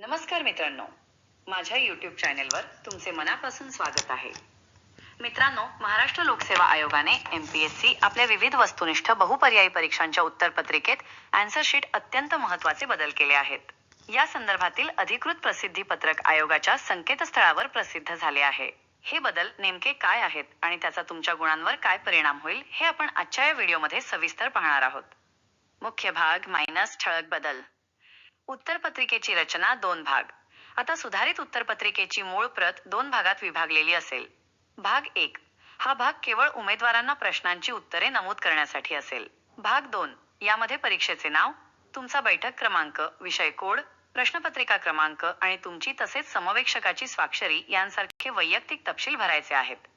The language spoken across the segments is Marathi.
नमस्कार मित्रांनो, माझ्या YouTube चॅनेलवर तुमचे मनापासून स्वागत आहे. मित्रांनो, महाराष्ट्र लोकसेवा आयोगाने MPSC आपल्या विविध वस्तुनिष्ठ बहुपर्यायी परीक्षांच्या उत्तरपत्रिकेत आन्सर शीट अत्यंत महत्त्वाचे बदल केले आहेत. या संदर्भातील अधिकृत प्रसिद्धीपत्रक आयोगाच्या संकेतस्थळावर प्रसिद्ध झाले आहे. हे बदल नेमके काय आहेत आणि त्याचा तुमच्या गुणांवर काय परिणाम होईल हे आपण आजच्या या व्हिडिओमध्ये सविस्तर पाहणार आहोत. मुख्य भाग मायनस ठळक बदल. उत्तरपत्रिकेची रचना 2 भाग. आता सुधारित उत्तरपत्रिकेची मूळ प्रत 2 भागात विभागलेली असेल. भाग 1 हा भाग केवळ उमेदवारांना प्रश्नांची उत्तरे नमूद करण्यासाठी असेल. भाग 2 यामध्ये परीक्षेचे नाव, तुमचा बैठक क्रमांक, विषय कोड, प्रश्नपत्रिका क्रमांक आणि तुमची तसेच समवेक्षकाची स्वाक्षरी यांसारखे वैयक्तिक तपशील भरायचे आहेत.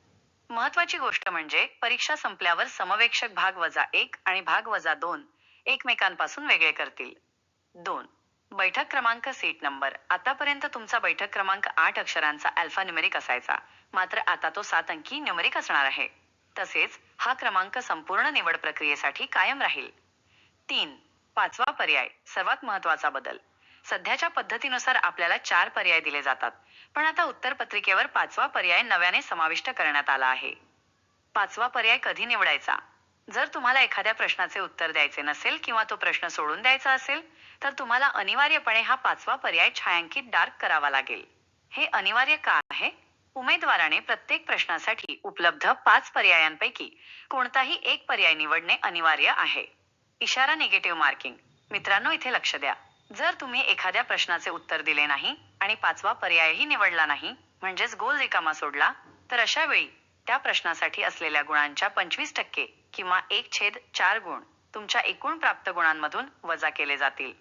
महत्त्वाची गोष्ट म्हणजे परीक्षा संपल्यावर समवेक्षक भाग -1 आणि भाग -2 एकमेकांपासून वेगळे करतील. 2. बैठक क्रमांक सीट नंबर. आतापर्यंत तुमचा बैठक क्रमांक 8 अक्षरांचा अल्फान्यूमेरिक असायचा, मात्र आता तो 7 अंकी न्यूमेरिक असणार आहे. तसेच हा क्रमांक संपूर्ण निवड प्रक्रियेसाठी कायम राहील. 3. पाचवा पर्याय, सर्वात महत्त्वाचा बदल. सध्याच्या पद्धतीनुसार आपल्याला 4 पर्याय दिले जातात, पण आता उत्तरपत्रिकेवर 5वा पर्याय नव्याने समाविष्ट करण्यात आला आहे. 5वा पर्याय कधी निवडायचा? जर तुम्हाला एखाद्या प्रश्नाचे उत्तर द्यायचे नसेल किंवा तो प्रश्न सोडून द्यायचा असेल, तर तुम्हाला अनिवार्यपणे हा 5वा पर्याय छायांकित डार्क करावा लागेल. हे अनिवार्य का आहे? उमेदवाराने प्रत्येक प्रश्नासाठी उपलब्ध 5 पर्यायांपैकी कोणताही एक पर्याय निवडणे अनिवार्य आहे. इशारा निगेटिव्ह मार्किंग. मित्रांनो, इथे लक्ष द्या. जर तुम्ही एखाद्या प्रश्नाचे उत्तर दिले नाही आणि 5वा पर्यायही निवडला नाही, म्हणजेच गोल रिकामा सोडला, तर अशा वेळी त्या प्रश्नासाठी असलेल्या गुणांच्या 25% किंवा 1/4 गुण तुमच्या एकूण प्राप्त गुणांमधून वजा केले जातील.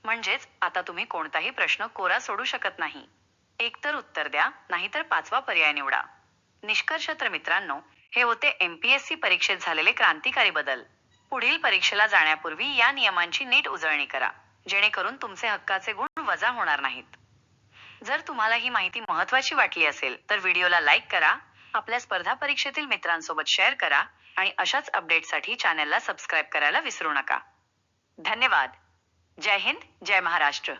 म्हणजेच आता तुम्ही कोणताही प्रश्न कोरा सोडू शकत नाही. एकतर उत्तर द्या, नाहीतर 5वा पर्याय निवडा. निष्कर्ष तर मित्रांनो, हे होते MPSC परीक्षेत झालेले क्रांतिकारी बदल. पुढील परीक्षेला जाण्यापूर्वी या नियमांची नीट उजळणी करा, जेणेकरून तुमचे हक्काचे गुण वजा होणार नाहीत. जर तुम्हाला ही माहिती महत्त्वाची वाटली असेल तर व्हिडिओला लाईक करा, आपल्या स्पर्धा परीक्षेतील मित्रांसोबत शेअर करा आणि अशाच अपडेटसाठी चॅनलला सबस्क्राईब करायला विसरू नका. धन्यवाद. जय हिंद, जय महाराष्ट्र.